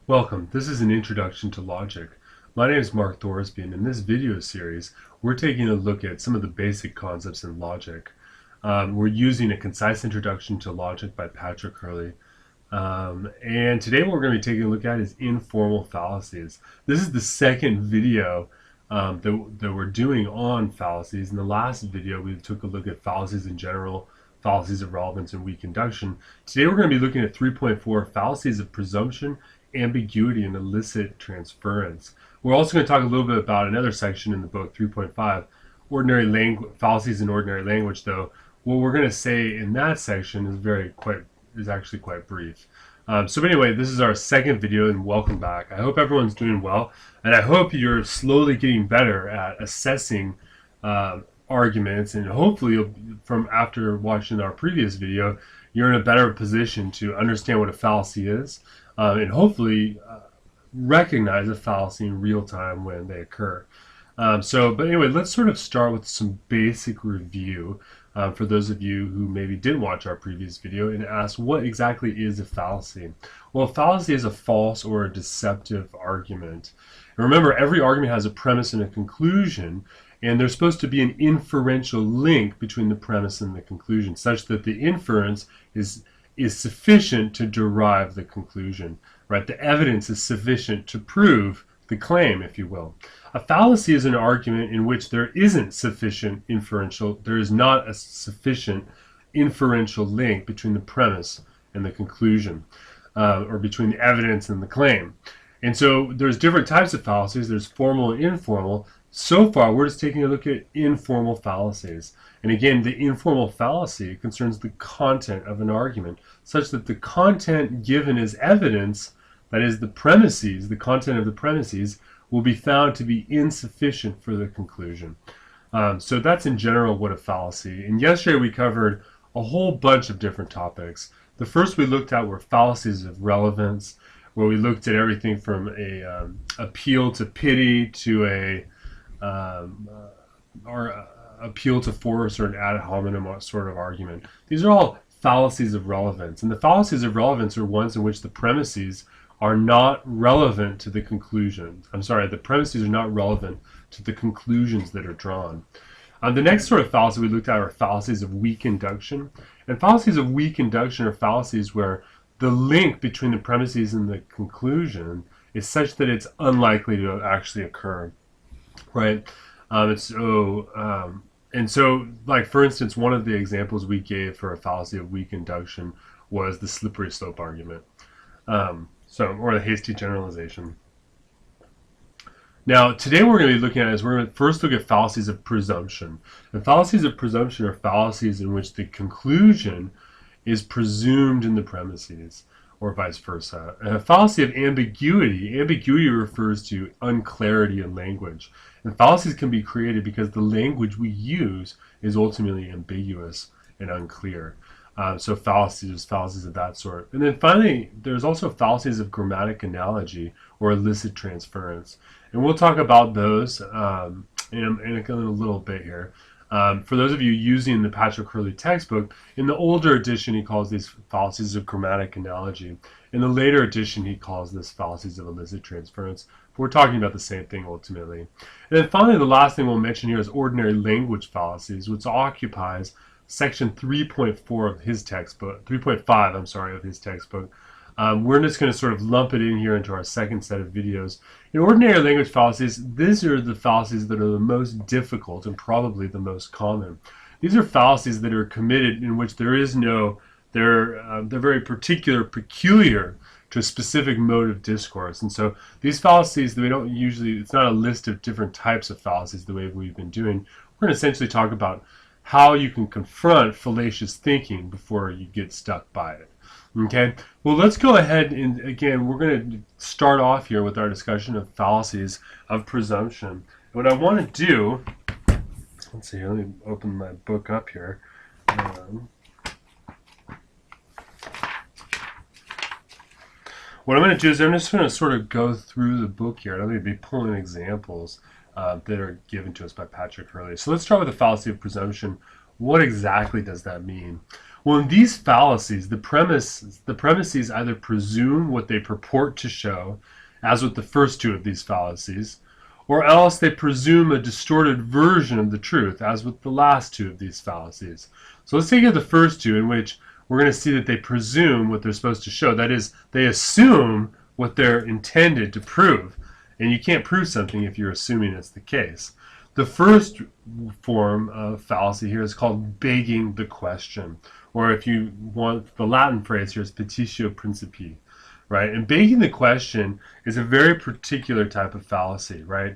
Welcome. This is an introduction to logic. My name is Mark Thorsby, and in this video series, we're taking a look at some of the basic concepts in logic. We're using a concise introduction to logic by Patrick Hurley. And today what we're going to be taking a look at is informal fallacies. This is the second video that we're doing on fallacies. In the last video, we took a look at fallacies in general, fallacies of relevance, and weak induction. Today we're going to be looking at 3.4, fallacies of presumption, ambiguity, and illicit transference. We're also going to talk a little bit about another section in the book, 3.5, fallacies in ordinary language. Though what we're going to say in that section is actually quite brief. So anyway, this is our second video, and welcome back. I hope everyone's doing well, and I hope you're slowly getting better at assessing arguments, and hopefully from after watching our previous video, you're in a better position to understand what a fallacy is, and hopefully recognize a fallacy in real time when they occur. But anyway, let's sort of start with some basic review for those of you who maybe didn't watch our previous video and ask, what exactly is a fallacy? Well, a fallacy is a false or a deceptive argument. And remember, every argument has a premise and a conclusion, and there's supposed to be an inferential link between the premise and the conclusion, such that the inference is sufficient to derive the conclusion, right? The evidence is sufficient to prove the claim, if you will. A fallacy is an argument in which there isn't sufficient there is not a sufficient inferential link between the premise and the conclusion, or between the evidence and the claim. And so there's different types of fallacies. There's formal and informal. So far, we're just taking a look at informal fallacies. And again, the informal fallacy concerns the content of an argument, such that the content given as evidence, that is the premises, the content of the premises, will be found to be insufficient for the conclusion. So that's in general what a fallacy. And yesterday we covered a whole bunch of different topics. The first we looked at were fallacies of relevance, where we looked at everything from a appeal to pity to or appeal to force, or an ad hominem sort of argument. These are all fallacies of relevance. And the fallacies of relevance are ones in which the premises are not relevant to the conclusion. The premises are not relevant to the conclusions that are drawn. The next sort of fallacy we looked at are fallacies of weak induction. And fallacies of weak induction are fallacies where the link between the premises and the conclusion is such that it's unlikely to actually occur, right? And so, like, for instance, one of the examples we gave for a fallacy of weak induction was the slippery slope argument, or the hasty generalization. Now, today we're going to be looking at we're going to first look at fallacies of presumption. And fallacies of presumption are fallacies in which the conclusion is presumed in the premises, or vice versa. And a fallacy of ambiguity refers to unclarity in language. And fallacies can be created because the language we use is ultimately ambiguous and unclear. So fallacies of that sort. And then finally, there's also fallacies of grammatic analogy, or illicit transference. And we'll talk about those in a little bit here. For those of you using the Patrick Hurley textbook, in the older edition he calls these fallacies of grammatic analogy. In the later edition he calls this fallacies of illicit transference. But we're talking about the same thing ultimately. And then finally, the last thing we'll mention here is ordinary language fallacies, which occupies section 3.4 of his textbook, 3.5, of his textbook. We're just going to sort of lump it in here into our second set of videos. In ordinary language fallacies, these are the fallacies that are the most difficult and probably the most common. These are fallacies that are committed in which there is they're very peculiar to a specific mode of discourse. And so these fallacies, it's not a list of different types of fallacies the way we've been doing. We're going to essentially talk about how you can confront fallacious thinking before you get stuck by it. Okay, well, let's go ahead and again, we're going to start off here with our discussion of fallacies of presumption. And what I want to do, let's see, let me open my book up here. What I'm going to do is I'm just going to sort of go through the book here. I'm going to be pulling examples that are given to us by Patrick Hurley. So let's start with the fallacy of presumption. What exactly does that mean? Well, in these fallacies, the premises either presume what they purport to show, as with the first two of these fallacies, or else they presume a distorted version of the truth, as with the last two of these fallacies. So let's take the first two, in which we're going to see that they presume what they're supposed to show. That is, they assume what they're intended to prove. And you can't prove something if you're assuming it's the case. The first form of fallacy here is called begging the question. Or if you want the Latin phrase here, is petitio principii. Right? And begging the question is a very particular type of fallacy, right?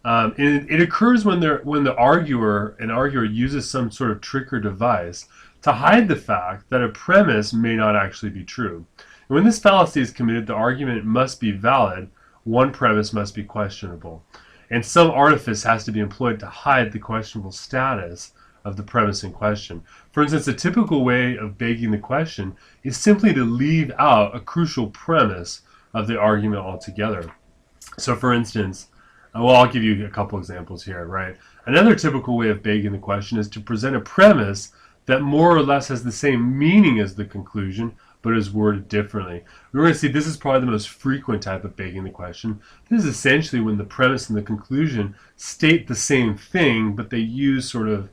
It occurs when the arguer uses some sort of trick or device to hide the fact that a premise may not actually be true. And when this fallacy is committed, the argument must be valid, one premise must be questionable. And some artifice has to be employed to hide the questionable status of the premise in question. For instance, a typical way of begging the question is simply to leave out a crucial premise of the argument altogether. So for instance, well, I'll give you a couple examples here, right? Another typical way of begging the question is to present a premise that more or less has the same meaning as the conclusion, but is worded differently. We're going to see this is probably the most frequent type of begging the question. This is essentially when the premise and the conclusion state the same thing, but they use sort of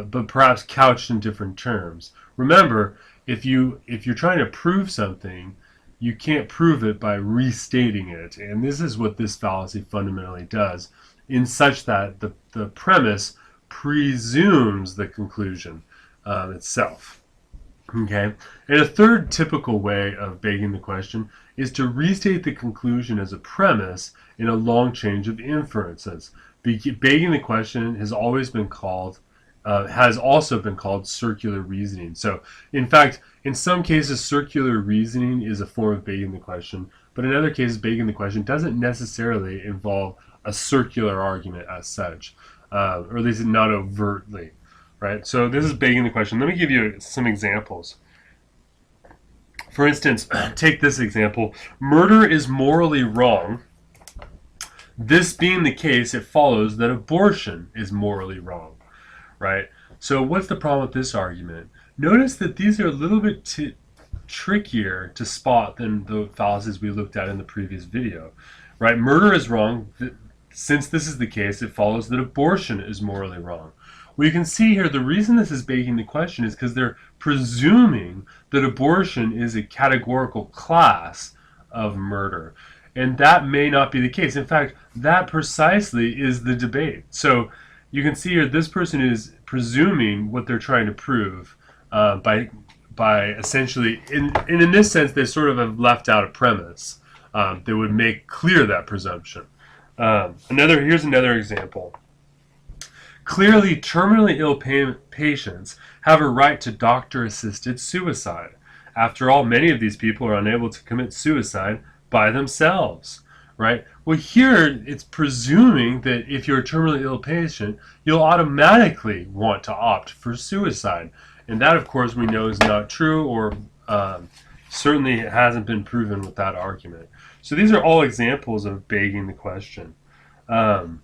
but perhaps couched in different terms. Remember, if you're trying to prove something, you can't prove it by restating it. And this is what this fallacy fundamentally does, in such that the premise presumes the conclusion itself. Okay? And a third typical way of begging the question is to restate the conclusion as a premise in a long change of inferences. Begging the question has also been called circular reasoning. So, in fact, in some cases, circular reasoning is a form of begging the question, but in other cases, begging the question doesn't necessarily involve a circular argument as such, or at least not overtly, right? So this is begging the question. Let me give you some examples. For instance, take this example. Murder is morally wrong. This being the case, it follows that abortion is morally wrong. Right? So what's the problem with this argument? Notice that these are a little bit trickier to spot than the fallacies we looked at in the previous video. Right? Murder is wrong. Since this is the case, it follows that abortion is morally wrong. Well, you can see here the reason this is begging the question is because they're presuming that abortion is a categorical class of murder. And that may not be the case. In fact, that precisely is the debate. So you can see here this person is presuming what they're trying to prove by essentially, in this sense, they sort of have left out a premise that would make clear that presumption. Here's another example. Clearly, terminally ill patients have a right to doctor-assisted suicide. After all, many of these people are unable to commit suicide by themselves. Right? Well, here it's presuming that if you're a terminally ill patient, you'll automatically want to opt for suicide. And that, of course, we know is not true, or certainly it hasn't been proven with that argument. So these are all examples of begging the question. And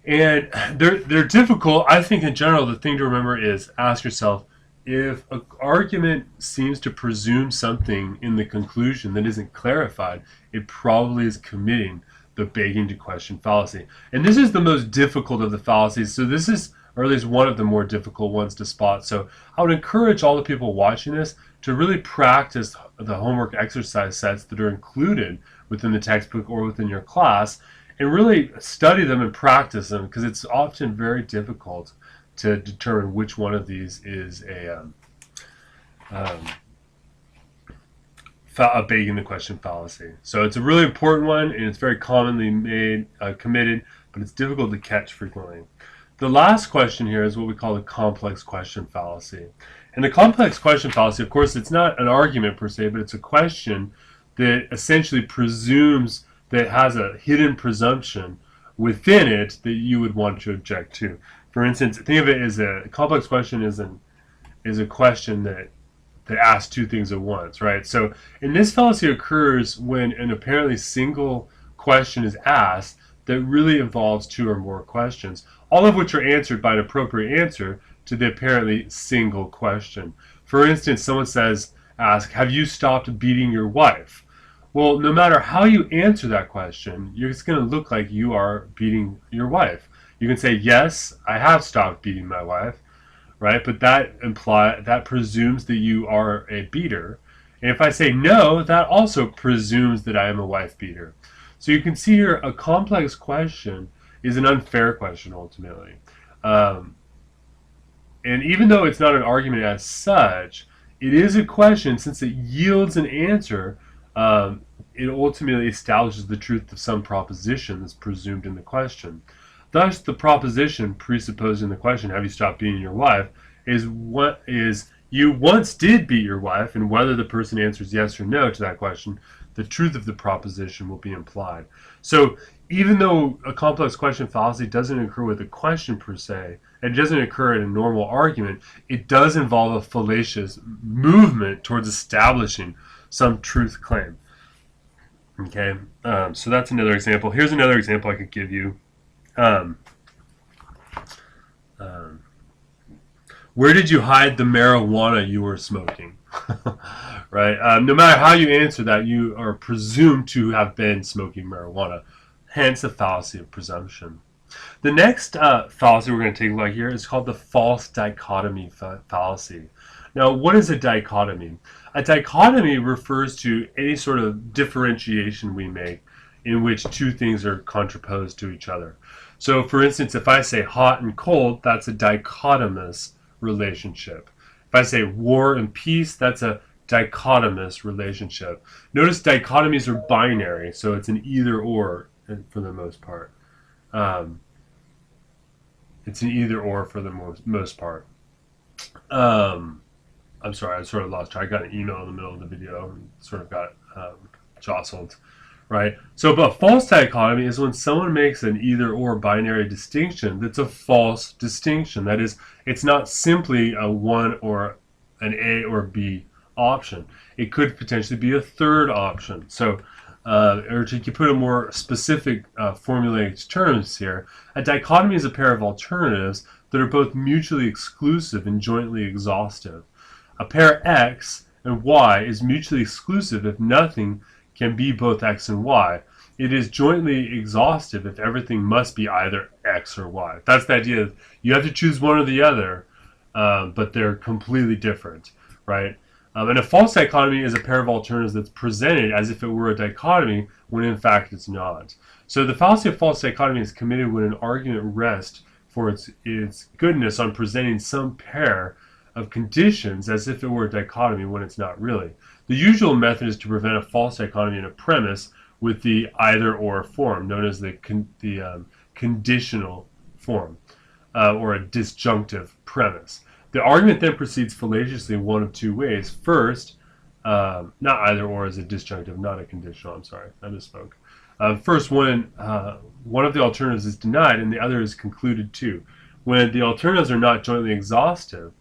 they're difficult. I think in general, the thing to remember is ask yourself, if an argument seems to presume something in the conclusion that isn't clarified, it probably is committing the begging to question fallacy. And this is the most difficult of the fallacies. So this is, or at least one of the more difficult ones to spot. So I would encourage all the people watching this to really practice the homework exercise sets that are included within the textbook or within your class, and really study them and practice them, because it's often very difficult to determine which one of these is a begging the question fallacy. So it's a really important one, and it's very commonly committed, but it's difficult to catch frequently. The last question here is what we call the complex question fallacy. And the complex question fallacy, of course, it's not an argument per se, but it's a question that essentially presumes that it has a hidden presumption within it that you would want to object to. For instance, think of it as a complex question is a question that asks two things at once, right? So in this fallacy occurs when an apparently single question is asked that really involves two or more questions, all of which are answered by an appropriate answer to the apparently single question. For instance, someone ask, have you stopped beating your wife? Well, no matter how you answer that question, it's going to look like you are beating your wife. You can say, yes, I have stopped beating my wife, right? But that presumes that you are a beater. And if I say no, that also presumes that I am a wife beater. So you can see here a complex question is an unfair question ultimately. And even though it's not an argument as such, it is a question since it yields an answer. It ultimately establishes the truth of some proposition that's presumed in the question. Thus, the proposition presupposed in the question, have you stopped beating your wife, is you once did beat your wife, and whether the person answers yes or no to that question, the truth of the proposition will be implied. So even though a complex question fallacy doesn't occur with a question per se, it doesn't occur in a normal argument, it does involve a fallacious movement towards establishing some truth claim. Okay, so that's another example. Here's another example I could give you. Where did you hide the marijuana you were smoking? Right? No matter how you answer that, you are presumed to have been smoking marijuana. Hence the fallacy of presumption. The next fallacy we're going to take a look at here is called the false dichotomy fallacy. Now, what is a dichotomy? A dichotomy refers to any sort of differentiation we make in which two things are contraposed to each other. So, for instance, if I say hot and cold, that's a dichotomous relationship. If I say war and peace, that's a dichotomous relationship. Notice dichotomies are binary, so it's an either or for the most part. It's an either or for the most part. I'm sorry, I sort of lost track. I got an email in the middle of the video and sort of got jostled. Right? So, but false dichotomy is when someone makes an either or binary distinction that's a false distinction. That is, it's not simply a one or an A or B option. It could potentially be a third option. So, or to put a more specific formulaic terms here, a dichotomy is a pair of alternatives that are both mutually exclusive and jointly exhaustive. A pair X and Y is mutually exclusive if nothing can be both X and Y. It is jointly exhaustive if everything must be either X or Y. That's the idea. You have to choose one or the other, but they're completely different, right? And a false dichotomy is a pair of alternatives that's presented as if it were a dichotomy when in fact it's not. So the fallacy of false dichotomy is committed when an argument rests for its goodness on presenting some pair of conditions as if it were a dichotomy when it's not really. The usual method is to prevent a false dichotomy in a premise with the either-or form, known as the conditional form, or a disjunctive premise. The argument then proceeds fallaciously in one of two ways. First, not either-or is a disjunctive, not a conditional. I'm sorry, I misspoke. First, one of the alternatives is denied and the other is concluded too. When the alternatives are not jointly exhaustive,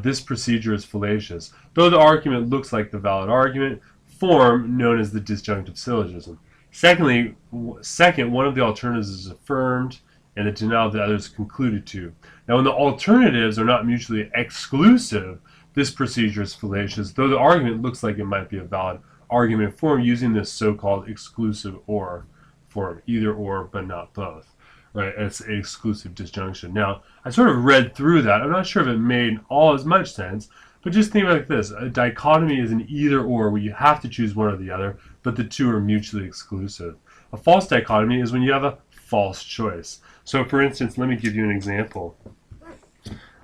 this procedure is fallacious, though the argument looks like the valid argument, form known as the disjunctive syllogism. Second, one of the alternatives is affirmed, and the denial of the other is concluded to. Now, when the alternatives are not mutually exclusive, this procedure is fallacious, though the argument looks like it might be a valid argument form using this so-called exclusive or form, either or but not both. Right, it's an exclusive disjunction. Now, I sort of read through that. I'm not sure if it made all as much sense, but just think like this. A dichotomy is an either or where you have to choose one or the other, but the two are mutually exclusive. A false dichotomy is when you have a false choice. So, for instance, let me give you an example.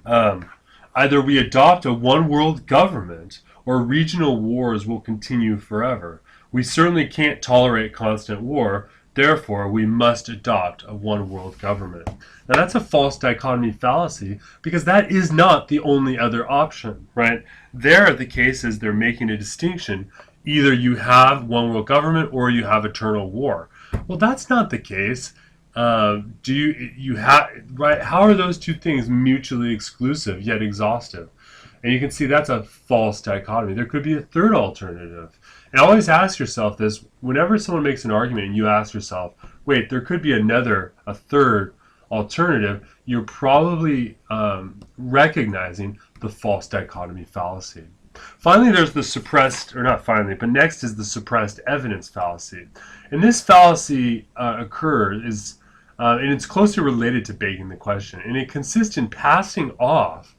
Either we adopt a one-world government or regional wars will continue forever. We certainly can't tolerate constant war. Therefore, we must adopt a one-world government. Now, that's a false dichotomy fallacy because that is not the only other option, right? There, the case is they're making a distinction. Either you have one-world government or you have eternal war. Well, that's not the case. Right? How are those two things mutually exclusive yet exhaustive? And you can see that's a false dichotomy. There could be a third alternative. And always ask yourself this, whenever someone makes an argument and you ask yourself, wait, there could be a third alternative, you're probably recognizing the false dichotomy fallacy. Finally, there's the suppressed, or not finally, but next is the suppressed evidence fallacy. And this fallacy occurs, and it's closely related to begging the question, and it consists in passing off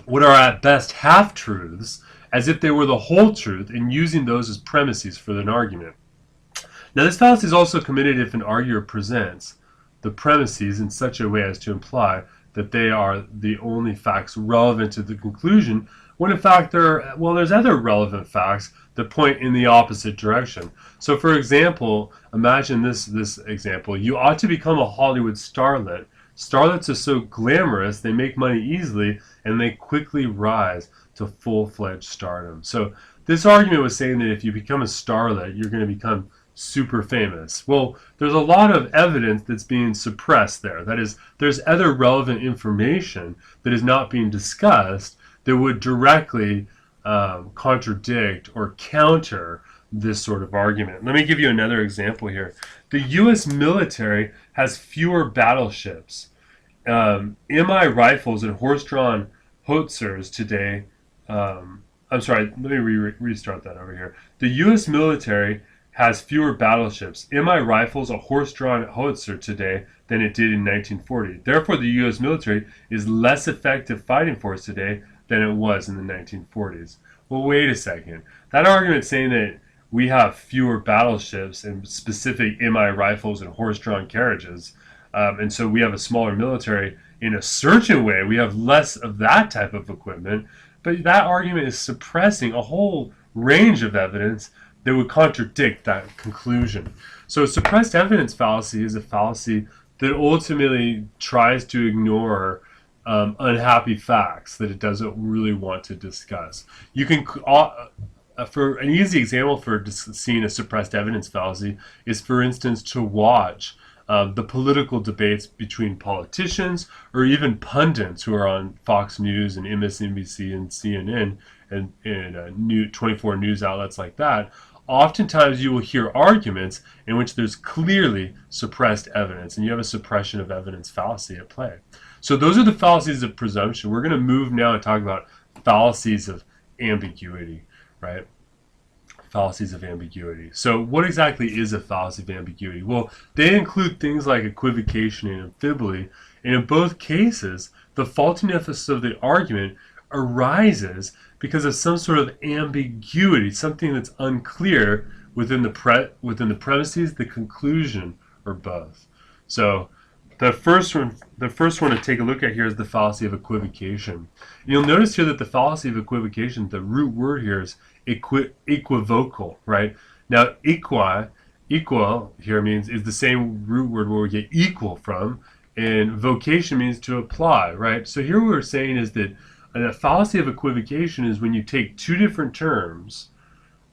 what are at best half-truths as if they were the whole truth and using those as premises for an argument. Now, this fallacy is also committed if an arguer presents the premises in such a way as to imply that they are the only facts relevant to the conclusion, when in fact there's other relevant facts that point in the opposite direction. So, for example, imagine this example. You ought to become a Hollywood starlet. Starlets are so glamorous, they make money easily, and they quickly rise to full-fledged stardom. So this argument was saying that if you become a starlet, you're going to become super famous. Well, there's a lot of evidence that's being suppressed there. That is, there's other relevant information that is not being discussed that would directly contradict or counter this sort of argument. Let me give you another example here. The U.S. military has fewer battleships, MI rifles and horse-drawn howitzers today. I'm sorry, let me restart that over here. The U.S. military has fewer battleships, MI rifles, a horse-drawn howitzer today than it did in 1940. Therefore, the U.S. military is less effective fighting force today than it was in the 1940s. Well, wait a second. That argument saying that we have fewer battleships and specific MI rifles and horse-drawn carriages, and so we have a smaller military in a certain way. We have less of that type of equipment, but that argument is suppressing a whole range of evidence that would contradict that conclusion. So suppressed evidence fallacy is a fallacy that ultimately tries to ignore unhappy facts that it doesn't really want to discuss. You can, for an easy example for seeing a suppressed evidence fallacy is, for instance, to watch the political debates between politicians or even pundits who are on Fox News and MSNBC and CNN and 24 news outlets like that. Oftentimes you will hear arguments in which there's clearly suppressed evidence, and you have a suppression of evidence fallacy at play. So those are the fallacies of presumption. We're going to move now and talk about fallacies of ambiguity, right? Fallacies of ambiguity. So what exactly is a fallacy of ambiguity? Well, they include things like equivocation and amphibole, and in both cases, the faultiness of the argument arises because of some sort of ambiguity, something that's unclear within the premises, the conclusion, or both. So the first one to take a look at here is the fallacy of equivocation. You'll notice here that the fallacy of equivocation, the root word here is equivocal, right? Now, equal here means is the same root word where we get equal from, and vocation means to apply, right? So here what we're saying is that a fallacy of equivocation is when you take two different terms,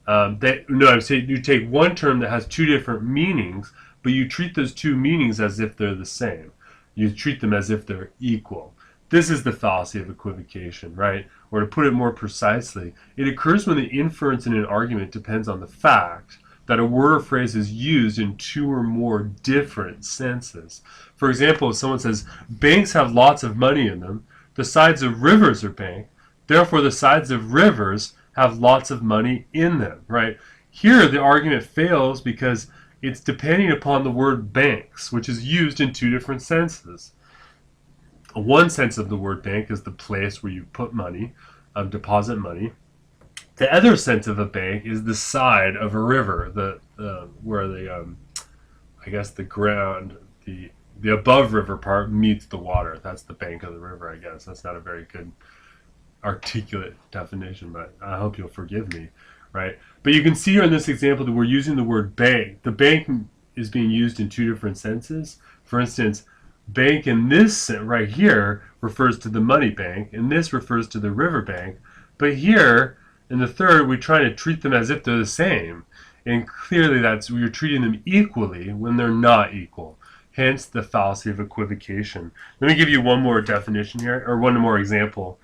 you take one term that has two different meanings, but you treat those two meanings as if they're the same. You treat them as if they're equal. This is the fallacy of equivocation, right? Or to put it more precisely, it occurs when the inference in an argument depends on the fact that a word or phrase is used in two or more different senses. For example, if someone says, banks have lots of money in them, the sides of rivers are banked, therefore the sides of rivers have lots of money in them, right? Here the argument fails because it's depending upon the word banks, which is used in two different senses. One sense of the word bank is the place where you put money, deposit money. The other sense of a bank is the side of a river, where I guess the ground, the above river part meets the water. That's the bank of the river, I guess. That's not a very good articulate definition, but I hope you'll forgive me, right? But you can see here in this example that we're using the word bank. The bank is being used in two different senses. For instance, bank in this right here refers to the money bank, and this refers to the river bank. But here, in the third, we're trying to treat them as if they're the same. And clearly we're treating them equally when they're not equal. Hence the fallacy of equivocation. Let me give you one more definition here, or one more example.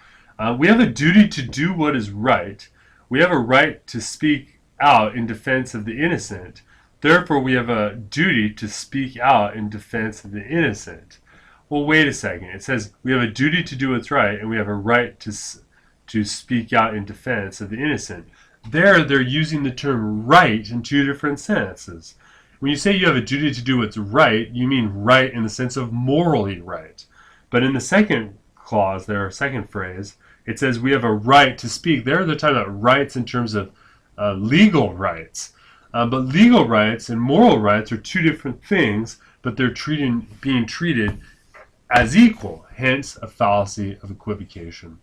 We have a duty to do what is right. We have a right to speak out in defense of the innocent. Therefore, we have a duty to speak out in defense of the innocent. well, wait a second. It says we have a duty to do what's right, and we have a right to speak out in defense of the innocent. There, they're using the term right in two different senses. When you say you have a duty to do what's right, you mean right in the sense of morally right. But in the second clause, their second phrase, it says we have a right to speak. There, they're talking about rights in terms of legal rights. But legal rights and moral rights are two different things, but they're being treated as equal, hence a fallacy of equivocation.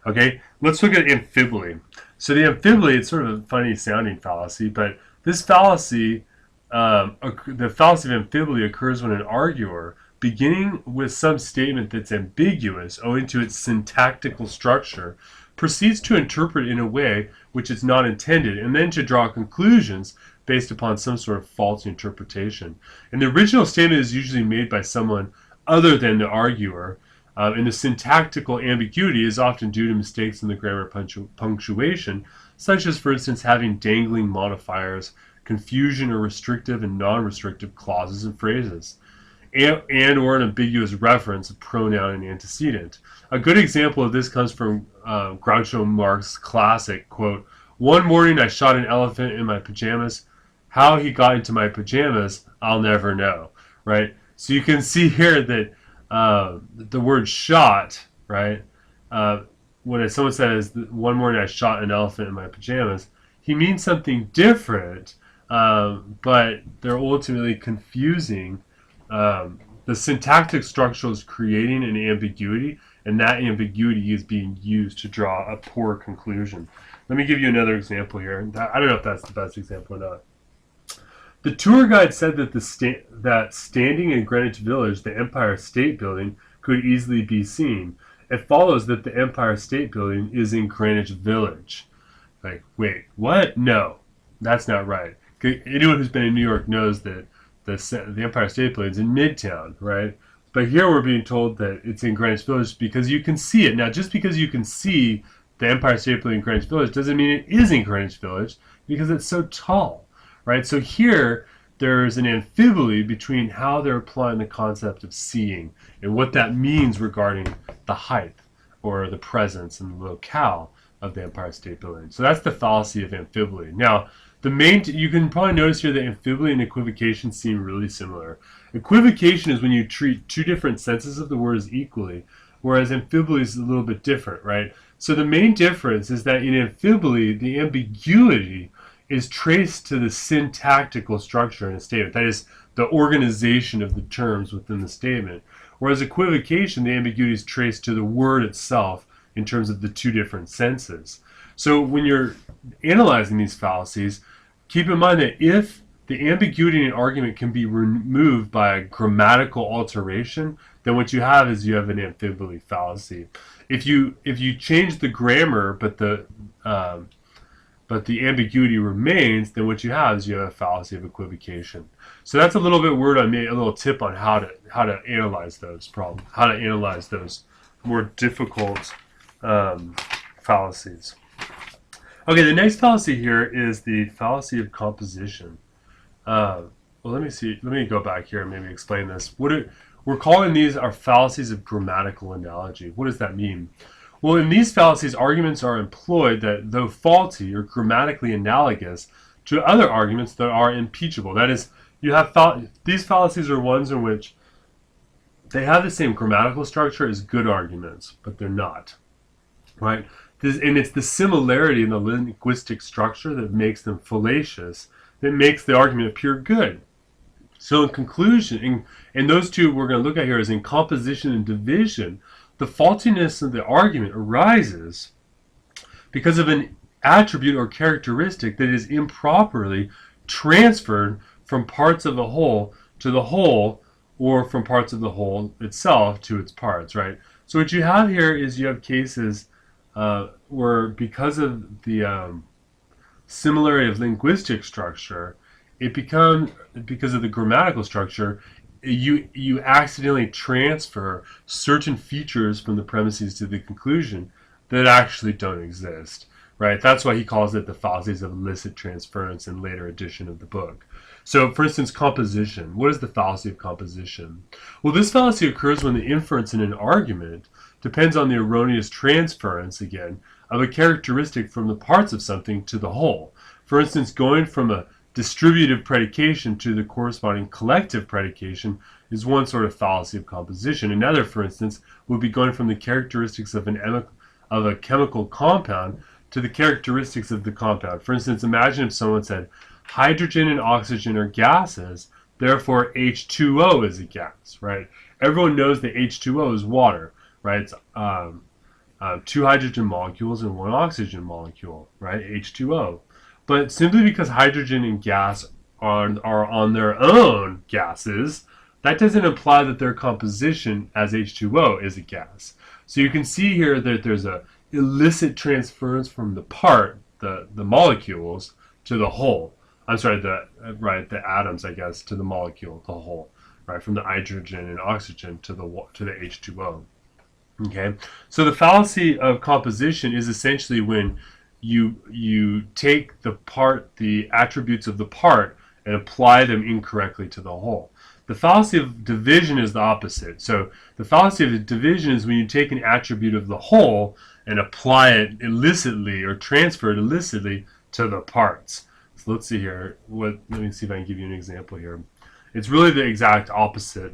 Okay, let's look at amphibole. So the amphibole, it's sort of a funny sounding fallacy, but this fallacy, the fallacy of amphibole occurs when an arguer, beginning with some statement that's ambiguous owing to its syntactical structure, proceeds to interpret in a way which is not intended, and then to draw conclusions based upon some sort of faulty interpretation. And the original statement is usually made by someone other than the arguer, and the syntactical ambiguity is often due to mistakes in the grammar punctuation, such as, for instance, having dangling modifiers, confusion or restrictive and non-restrictive clauses and phrases, and or an ambiguous reference of pronoun and antecedent. A good example of this comes from Groucho Marx's classic quote, "One morning I shot an elephant in my pajamas. How he got into my pajamas, I'll never know." Right? So you can see here that the word shot, right? When someone says, "One morning I shot an elephant in my pajamas," he means something different, but they're ultimately confusing. The syntactic structure is creating an ambiguity, and that ambiguity is being used to draw a poor conclusion. Let me give you another example here. I don't know if that's the best example or not. The tour guide said that that standing in Greenwich Village, the Empire State Building could easily be seen. It follows that the Empire State Building is in Greenwich Village. Like, wait, what? No, that's not right. Anyone who's been in New York knows that the Empire State Building is in Midtown, right? But here we're being told that it's in Greenwich Village because you can see it. Now, just because you can see the Empire State Building in Greenwich Village doesn't mean it is in Greenwich Village because it's so tall. Right, so here there's an amphibole between how they're applying the concept of seeing and what that means regarding the height or the presence and the locale of the Empire State Building. So that's the fallacy of amphibole. Now, you can probably notice here that amphibole and equivocation seem really similar. Equivocation is when you treat two different senses of the word as equally, whereas amphibole is a little bit different, right? So the main difference is that in amphibole, the ambiguity is traced to the syntactical structure in a statement. That is, the organization of the terms within the statement. Whereas equivocation, the ambiguity is traced to the word itself in terms of the two different senses. So when you're analyzing these fallacies, keep in mind that if the ambiguity in an argument can be removed by a grammatical alteration, then what you have is you have an amphibole fallacy. If you change the grammar, but the ambiguity remains, then what you have is you have a fallacy of equivocation. So that's a little bit word I made, a little tip on how to analyze those problems, how to analyze those more difficult fallacies. Okay, the next fallacy here is the fallacy of composition. Well, let me go back here and maybe explain this. We're calling these our fallacies of grammatical analogy. What does that mean? Well, in these fallacies, arguments are employed that, though faulty or grammatically analogous to other arguments that are impeachable. That is, you have these fallacies are ones in which they have the same grammatical structure as good arguments, but they're not, right? And it's the similarity in the linguistic structure that makes them fallacious, that makes the argument appear good. So in conclusion, and those two we're going to look at here is in composition and division, the faultiness of the argument arises because of an attribute or characteristic that is improperly transferred from parts of the whole to the whole, or from parts of the whole itself to its parts, right? So what you have here is you have cases where, because of the similarity of linguistic structure, because of the grammatical structure, you accidentally transfer certain features from the premises to the conclusion that actually don't exist, right? That's why he calls it the Fallacies of Ilicit Transference in later edition of the book. So, for instance, composition. What is the fallacy of composition? Well, this fallacy occurs when the inference in an argument depends on the erroneous transference, again, of a characteristic from the parts of something to the whole. For instance, going from a distributive predication to the corresponding collective predication is one sort of fallacy of composition. Another, for instance, would be going from the characteristics of a chemical compound to the characteristics of the compound. For instance, imagine if someone said, hydrogen and oxygen are gases, therefore H2O is a gas, right? Everyone knows that H2O is water, right? It's two hydrogen molecules and one oxygen molecule, right? H2O. But simply because hydrogen and gas are on their own gases, that doesn't imply that their composition as H2O is a gas. So you can see here that there's a illicit transference from the part, the molecules, to the whole. I'm sorry, the atoms, I guess, to the molecule, the whole, right? From the hydrogen and oxygen to the H2O. Okay, so the fallacy of composition is essentially when you take the attributes of the part and apply them incorrectly to the whole. The fallacy of division is the opposite. So the fallacy of division is when you take an attribute of the whole and apply it illicitly or transfer it illicitly to the parts. So let's see here. Let me see if I can give you an example here. It's really the exact opposite.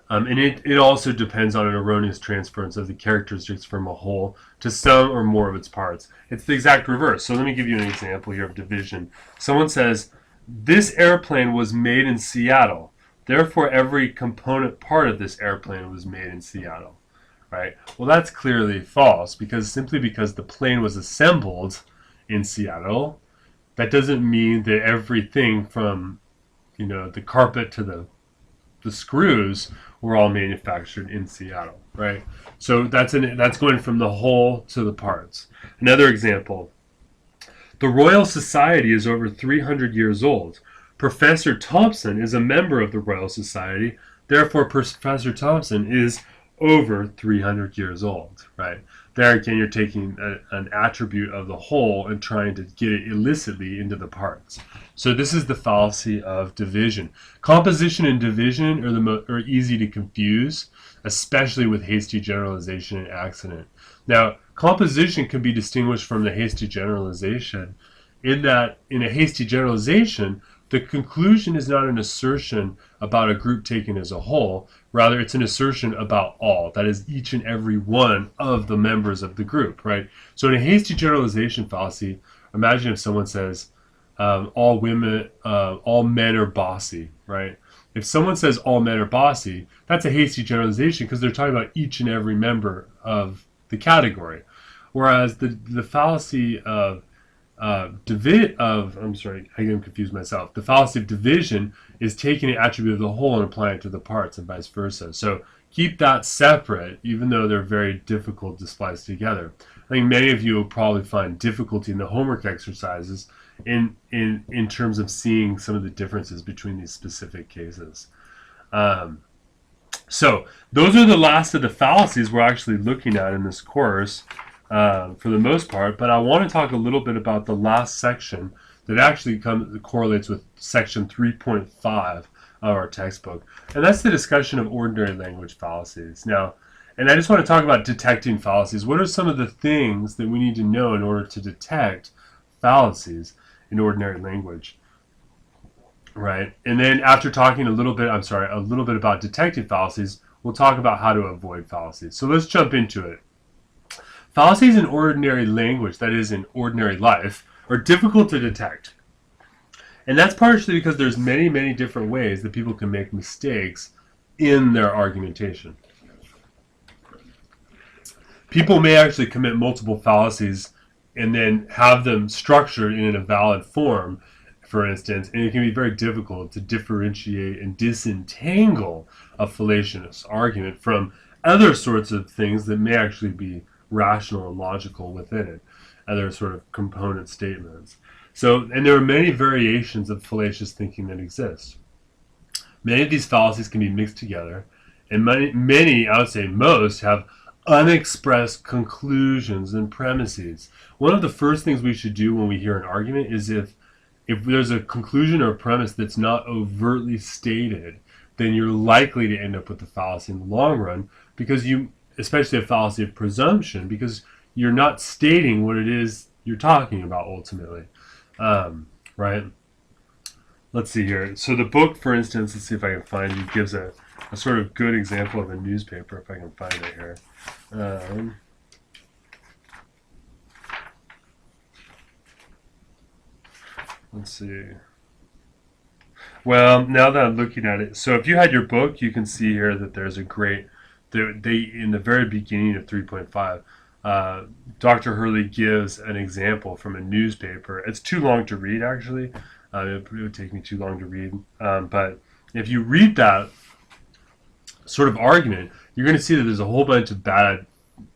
And it also depends on an erroneous transference of the characteristics from a whole to some or more of its parts. It's the exact reverse. So let me give you an example here of division. Someone says, this airplane was made in Seattle. Therefore, every component part of this airplane was made in Seattle. Right? Well, that's clearly false, simply because the plane was assembled in Seattle, that doesn't mean that everything from, the carpet to the screws were all manufactured in Seattle, right? So that's going from the whole to the parts. Another example, the Royal Society is over 300 years old. Professor Thompson is a member of the Royal Society, therefore Professor Thompson is over 300 years old, right? There again, you're taking an attribute of the whole and trying to get it illicitly into the parts. So this is the fallacy of division. Composition and division are easy to confuse, especially with hasty generalization and accident. Now, composition can be distinguished from the hasty generalization in that in a hasty generalization, the conclusion is not an assertion about a group taken as a whole. Rather, it's an assertion about all. That is, each and every one of the members of the group, right? So in a hasty generalization fallacy, imagine if someone says, all men are bossy, right? If someone says all men are bossy, that's a hasty generalization because they're talking about each and every member of the category. Whereas the fallacy of I'm sorry, I get confused myself. The fallacy of division is taking an attribute of the whole and applying it to the parts and vice versa. So keep that separate, even though they're very difficult to splice together. I think many of you will probably find difficulty in the homework exercises in terms of seeing some of the differences between these specific cases. So those are the last of the fallacies we're actually looking at in this course. For the most part, but I want to talk a little bit about the last section that actually correlates with section 3.5 of our textbook, and that's the discussion of ordinary language fallacies. Now, and I just want to talk about detecting fallacies. What are some of the things that we need to know in order to detect fallacies in ordinary language? Right, and then after talking a little bit about detecting fallacies, we'll talk about how to avoid fallacies. So let's jump into it. Fallacies in ordinary language, that is in ordinary life, are difficult to detect. And that's partially because there's many, many different ways that people can make mistakes in their argumentation. People may actually commit multiple fallacies and then have them structured in a valid form, for instance, and it can be very difficult to differentiate and disentangle a fallacious argument from other sorts of things that may actually be rational and logical within it, other sort of component statements. So, and there are many variations of fallacious thinking that exist. Many of these fallacies can be mixed together, and many, I would say most, have unexpressed conclusions and premises. One of the first things we should do when we hear an argument is if if there's a conclusion or a premise that's not overtly stated, then you're likely to end up with a fallacy in the long run, because especially a fallacy of presumption, because you're not stating what it is you're talking about ultimately, right? Let's see here. So the book, for instance, let's see if I can find it, gives a sort of good example of a newspaper, if I can find it here. Let's see. Well, now that I'm looking at it, so if you had your book, you can see here that there's a great, in the very beginning of 3.5, Dr. Hurley gives an example from a newspaper. It's too long to read, actually. It would take me too long to read. But if you read that sort of argument, you're going to see that there's a whole bunch of bad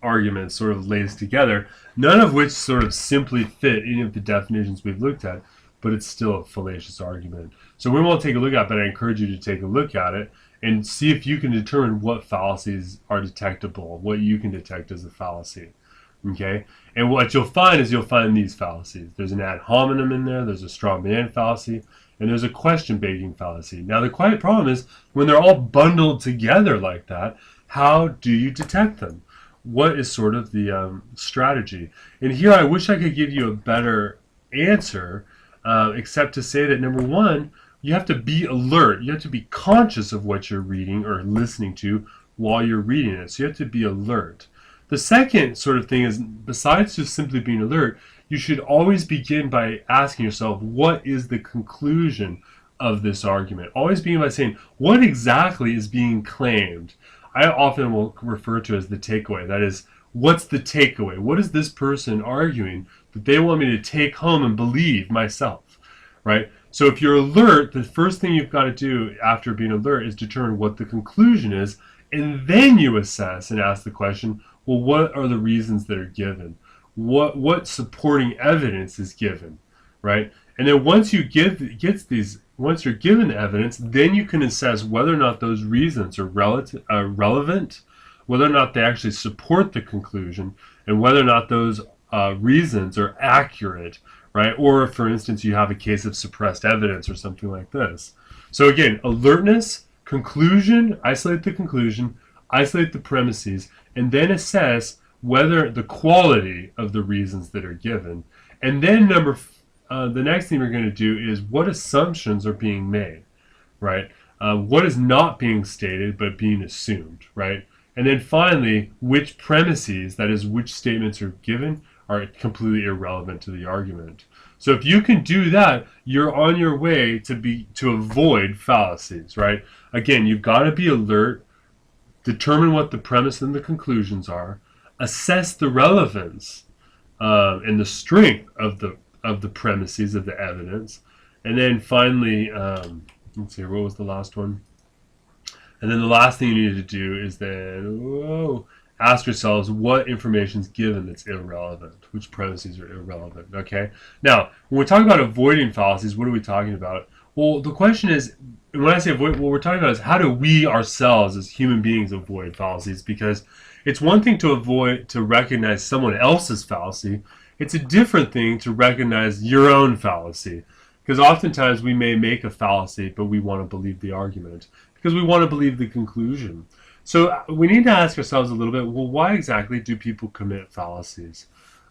arguments sort of laced together, none of which sort of simply fit any of the definitions we've looked at, but it's still a fallacious argument. So we won't take a look at it, but I encourage you to take a look at it and see if you can determine what fallacies are detectable, what you can detect as a fallacy. Okay? And what you'll find is these fallacies. There's an ad hominem in there, there's a straw man fallacy, and there's a question begging fallacy. Now the quiet problem is when they're all bundled together like that, how do you detect them? What is sort of the strategy? And here I wish I could give you a better answer, except to say that number one, you have to be alert. You have to be conscious of what you're reading or listening to while you're reading it. So you have to be alert. The second sort of thing is, besides just simply being alert, you should always begin by asking yourself, what is the conclusion of this argument? Always begin by saying, what exactly is being claimed? I often will refer to as the takeaway. That is, what's the takeaway? What is this person arguing that they want me to take home and believe myself, right? So if you're alert, the first thing you've got to do after being alert is determine what the conclusion is, and then you assess and ask the question, well, what are the reasons that are given? What supporting evidence is given, right? And then once you're given the evidence, then you can assess whether or not those reasons are relevant, whether or not they actually support the conclusion, and whether or not those reasons are accurate, right? Or, for instance, you have a case of suppressed evidence or something like this. So again, alertness, conclusion, isolate the conclusion, isolate the premises, and then assess whether the quality of the reasons that are given. And then the next thing we're going to do is what assumptions are being made, right? What is not being stated but being assumed, right? And then finally, which premises, that is, which statements are given, are completely irrelevant to the argument. So if you can do that, you're on your way to avoid fallacies, right? Again, you've got to be alert, determine what the premise and the conclusions are, assess the relevance and the strength of the premises of the evidence, and then finally, let's see, what was the last one? And then the last thing you need to do is then ask yourselves what information is given that's irrelevant, which premises are irrelevant. Okay. Now, when we're talking about avoiding fallacies, what are we talking about? Well, the question is, when I say avoid, what we're talking about is how do we ourselves as human beings avoid fallacies? Because it's one thing to recognize someone else's fallacy. It's a different thing to recognize your own fallacy. Because oftentimes we may make a fallacy, but we want to believe the argument, because we want to believe the conclusion. So we need to ask ourselves a little bit, well, why exactly do people commit fallacies?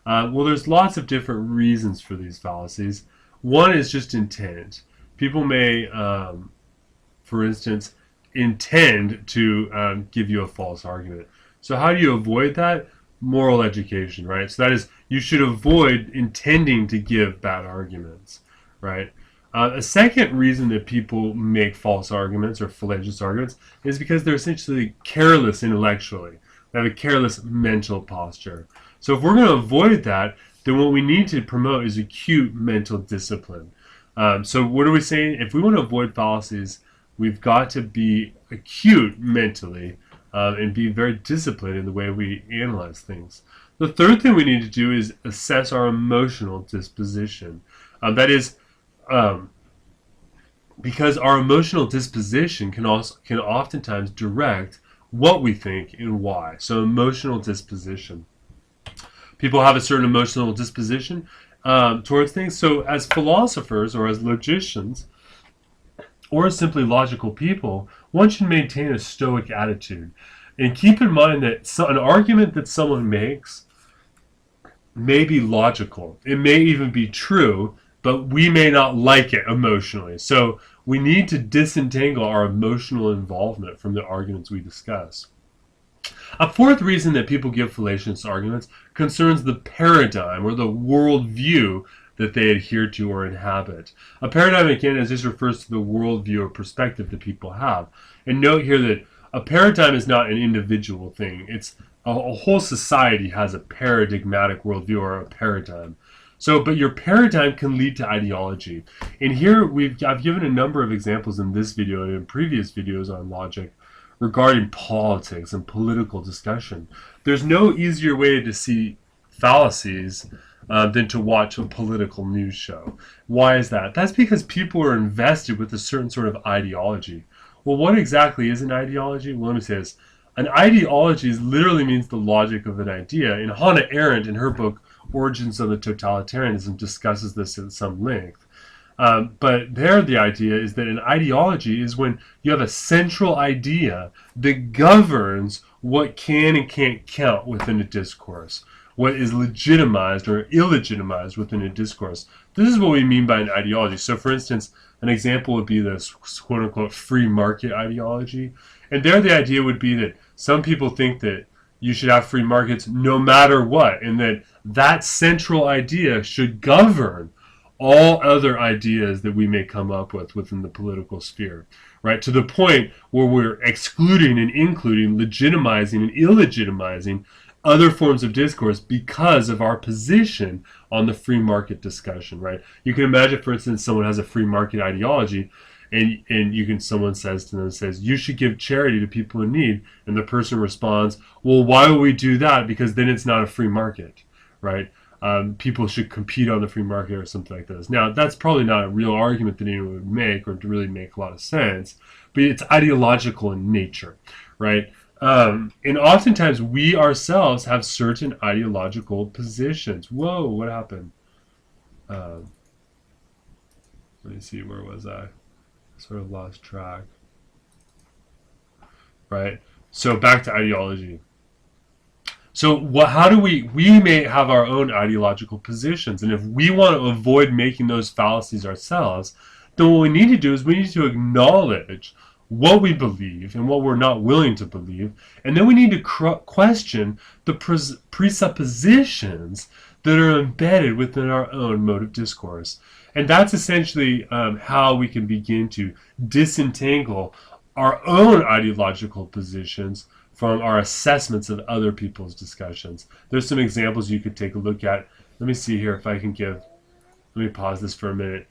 Well, there's lots of different reasons for these fallacies. One is just intent. People may, for instance, intend to give you a false argument. So how do you avoid that? Moral education, right? So that is, you should avoid intending to give bad arguments, right? A second reason that people make false arguments or fallacious arguments is because they're essentially careless intellectually. They have a careless mental posture. So if we're going to avoid that, then what we need to promote is acute mental discipline. So what are we saying? If we want to avoid fallacies, we've got to be acute mentally and be very disciplined in the way we analyze things. The third thing we need to do is assess our emotional disposition. That is, because our emotional disposition can oftentimes direct what we think and why. So emotional disposition. People have a certain emotional disposition, towards things. So as philosophers or as logicians or as simply logical people, one should maintain a stoic attitude. And keep in mind that an argument that someone makes may be logical. It may even be true, but we may not like it emotionally. So we need to disentangle our emotional involvement from the arguments we discuss. A fourth reason that people give fallacious arguments concerns the paradigm or the worldview that they adhere to or inhabit. A paradigm, again, as this refers to the worldview or perspective that people have. And note here that a paradigm is not an individual thing. It's a whole society has a paradigmatic worldview or a paradigm. So, but your paradigm can lead to ideology. And here I've given a number of examples in this video and in previous videos on logic regarding politics and political discussion. There's no easier way to see fallacies than to watch a political news show. Why is that? That's because people are invested with a certain sort of ideology. Well, what exactly is an ideology? Well, let me say this. An ideology literally means the logic of an idea. And Hannah Arendt, in her book Origins of the Totalitarianism, discusses this at some length. But there the idea is that an ideology is when you have a central idea that governs what can and can't count within a discourse, what is legitimized or illegitimized within a discourse. This is what we mean by an ideology. So for instance, an example would be this quote-unquote free market ideology. And there the idea would be that some people think that you should have free markets no matter what, and that that central idea should govern all other ideas that we may come up with within the political sphere, right? To the point where we're excluding and including, legitimizing and illegitimizing other forms of discourse because of our position on the free market discussion, right? You can imagine, for instance, someone has a free market ideology, and someone says to them, you should give charity to people in need, and the person responds, well, why would we do that? Because then it's not a free market, right? People should compete on the free market or something like this. Now, that's probably not a real argument that anyone would make or to really make a lot of sense, but it's ideological in nature, right? And oftentimes we ourselves have certain ideological positions. Whoa, what happened? Let me see, where was I? Sort of lost track. Right? So back to ideology. So how do we may have our own ideological positions, and if we want to avoid making those fallacies ourselves, then what we need to do is we need to acknowledge what we believe and what we're not willing to believe, and then we need to question the presuppositions that are embedded within our own mode of discourse. And that's essentially how we can begin to disentangle our own ideological positions from our assessments of other people's discussions. There's some examples you could take a look at. Let me see here if I can give, let me pause this for a minute.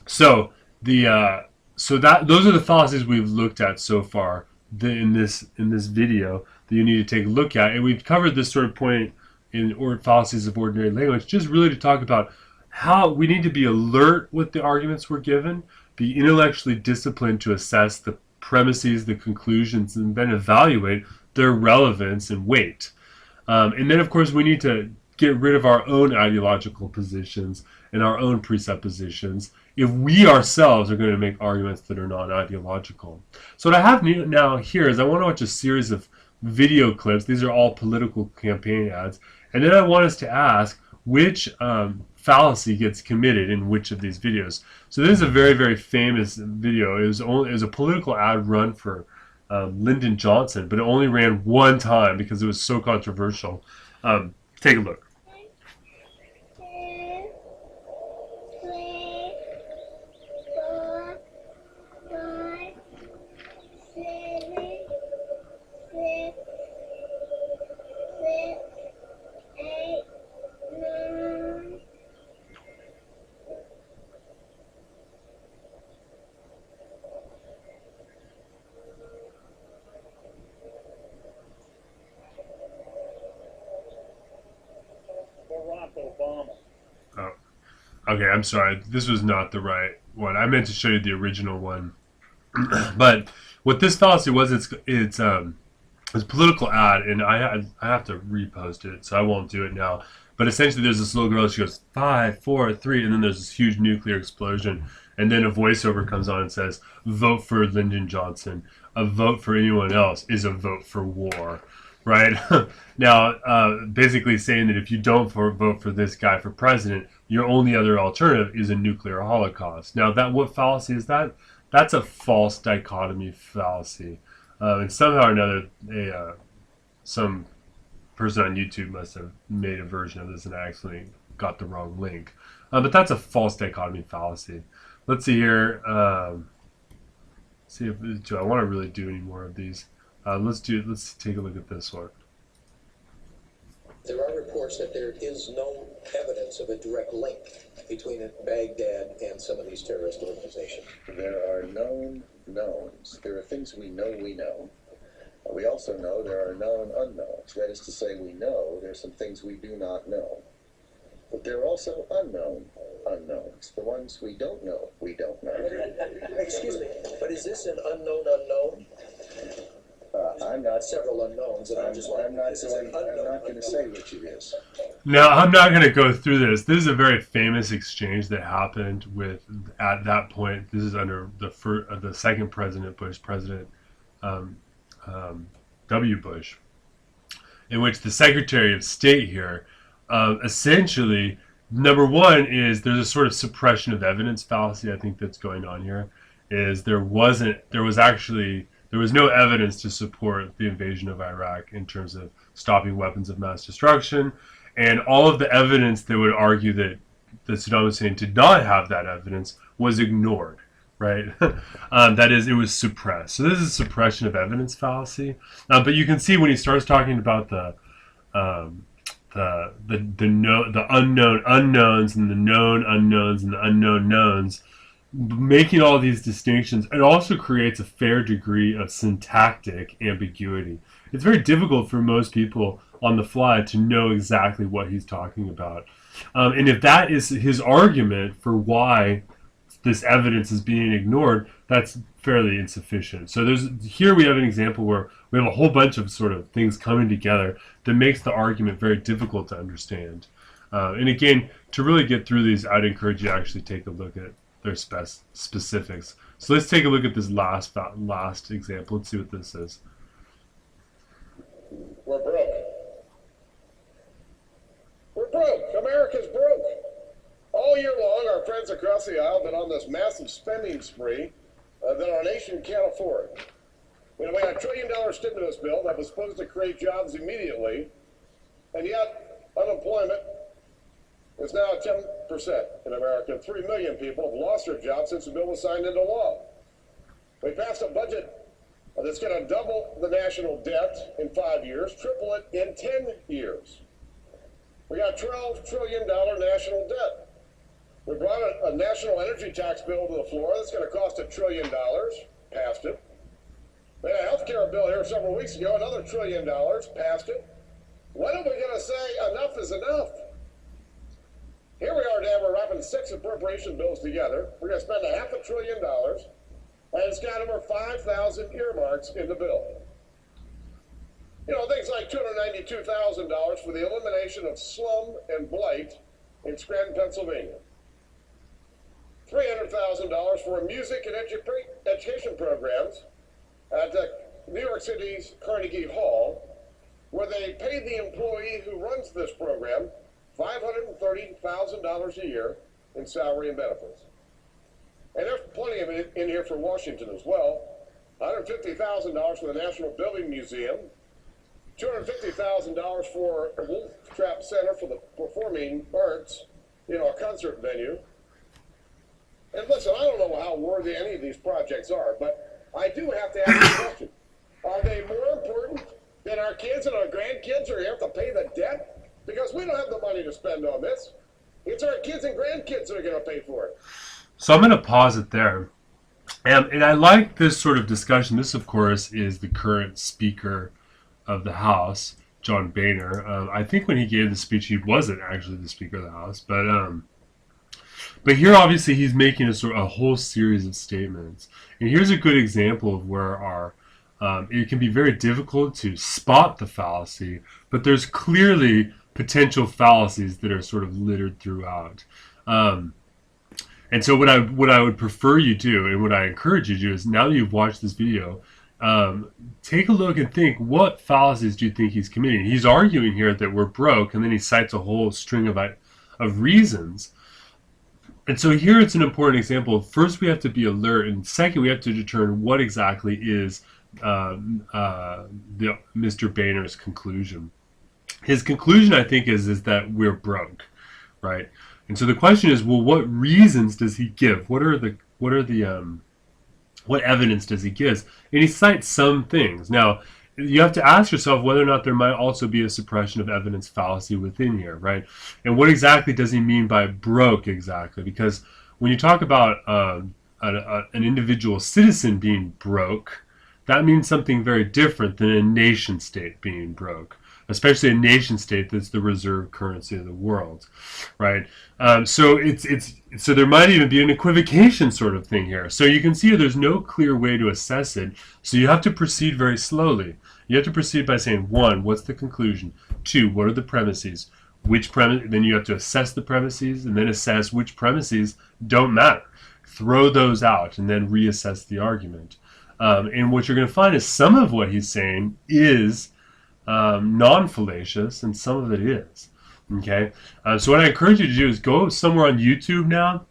So those are the fallacies we've looked at so far in this video that you need to take a look at. And we've covered this sort of point in fallacies of ordinary language, just really to talk about how we need to be alert with the arguments we're given, be intellectually disciplined to assess the premises, the conclusions, and then evaluate their relevance and weight. And then, of course, we need to get rid of our own ideological positions and our own presuppositions if we ourselves are going to make arguments that are non-ideological. So what I have now here is I want to watch a series of video clips. These are all political campaign ads. And then I want us to ask which fallacy gets committed in which of these videos. So this is a very, very famous video. It was a political ad run for Lyndon Johnson, but it only ran one time because it was so controversial. Take a look. Oh, okay, I'm sorry. This was not the right one. I meant to show you the original one. But what this fallacy was, it's a political ad, and I have to repost it, so I won't do it now. But essentially, there's this little girl. She goes 5, 4, 3, and then there's this huge nuclear explosion, and then a voiceover comes on and says, "Vote for Lyndon Johnson. A vote for anyone else is a vote for war." Right now, basically saying that if you don't vote for this guy for president, your only other alternative is a nuclear holocaust. Now, what fallacy is that? That's a false dichotomy fallacy, and somehow or another, some person on YouTube must have made a version of this, and I accidentally got the wrong link. But that's a false dichotomy fallacy. Let's see here. See if do I want to really do any more of these? Let's take a look at this one. There are reports that there is no evidence of a direct link between Baghdad and some of these terrorist organizations. There are known knowns. There are things we know. We also know there are known unknowns. That is to say, we know there's some things we do not know. But there are also unknown unknowns. The ones we don't know, we don't know. Excuse me, but is this an unknown unknown? I'm not. Several unknowns, and I'm not going to say which it is. Now, I'm not going to go through this. This is a very famous exchange that happened at that point. This is under the second President Bush, President W. Bush, in which the Secretary of State here, essentially, number one is there's a sort of suppression of evidence fallacy. I think that's going on here. Is there was no evidence to support the invasion of Iraq in terms of stopping weapons of mass destruction, and all of the evidence that would argue that Saddam Hussein did not have that evidence was ignored, right? That is, it was suppressed. So this is suppression of evidence fallacy. But you can see when he starts talking about the unknown unknowns and the known unknowns and the unknown knowns, making all these distinctions, it also creates a fair degree of syntactic ambiguity. It's very difficult for most people on the fly to know exactly what he's talking about. And if that is his argument for why this evidence is being ignored, that's fairly insufficient. So here we have an example where we have a whole bunch of sort of things coming together that makes the argument very difficult to understand. And again, to really get through these, I'd encourage you to actually take a look at their specifics. So let's take a look at this last example. Let's see what this is. We're broke. We're broke. America's broke. All year long, our friends across the aisle have been on this massive spending spree that our nation can't afford. We had $1 trillion stimulus bill that was supposed to create jobs immediately, and yet unemployment is now at 10% in America. 3 million people have lost their jobs since the bill was signed into law. We passed a budget that's going to double the national debt in 5 years, triple it in 10 years. We got $12 trillion national debt. We brought a national energy tax bill to the floor that's going to cost $1 trillion, passed it. We had a health care bill here several weeks ago, another $1 trillion, passed it. When are we going to say enough is enough? Here we are now, we're wrapping 6 appropriation bills together. We're going to spend $500 billion, and it's got over 5,000 earmarks in the bill. Things like $292,000 for the elimination of slum and blight in Scranton, Pennsylvania. $300,000 for music and education programs at New York City's Carnegie Hall, where they pay the employee who runs this program $530,000 a year in salary and benefits. And there's plenty of it in here for Washington as well. $150,000 for the National Building Museum, $250,000 for a Wolf Trap Center for the Performing Arts, a concert venue. And listen, I don't know how worthy any of these projects are, but I do have to ask the question. Are they more important than our kids and our grandkids who have to pay the debt? Because we don't have the money to spend on this. It's our kids and grandkids that are going to pay for it. So I'm going to pause it there. And I like this sort of discussion. This, of course, is the current Speaker of the House, John Boehner. I think when he gave the speech, he wasn't actually the Speaker of the House. But here, obviously, he's making a whole series of statements. And here's a good example of where it can be very difficult to spot the fallacy, but there's clearly potential fallacies that are sort of littered throughout. And so what I would prefer you do, and what I encourage you to do, is now that you've watched this video, take a look and think, what fallacies do you think he's committing? He's arguing here that we're broke, and then he cites a whole string of reasons. And so here it's an important example. First, we have to be alert, and second, we have to determine what exactly is Mr. Boehner's conclusion. His conclusion, I think, is that we're broke, right? And so the question is, well, what reasons does he give? What evidence does he give? And he cites some things. Now, you have to ask yourself whether or not there might also be a suppression of evidence fallacy within here, right? And what exactly does he mean by broke exactly? Because when you talk about an individual citizen being broke, that means something very different than a nation state being broke, especially a nation state that's the reserve currency of the world, right? So so there might even be an equivocation sort of thing here. So you can see there's no clear way to assess it. So you have to proceed very slowly. You have to proceed by saying, 1, what's the conclusion? 2, what are the premises? Then you have to assess the premises, and then assess which premises don't matter. Throw those out, and then reassess the argument. And what you're going to find is some of what he's saying is non-fallacious, and some of it is. Okay? So what I encourage you to do is go somewhere on YouTube now,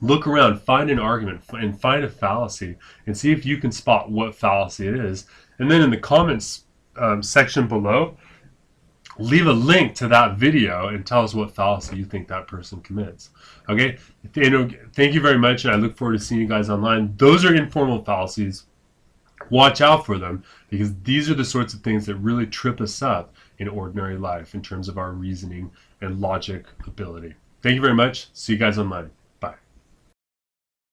look around, find an argument, and find a fallacy, and see if you can spot what fallacy it is. And then in the comments section below, leave a link to that video and tell us what fallacy you think that person commits. Okay? Thank you very much, and I look forward to seeing you guys online. Those are informal fallacies. Watch out for them, because these are the sorts of things that really trip us up in ordinary life in terms of our reasoning and logic ability. Thank you very much. See you guys online.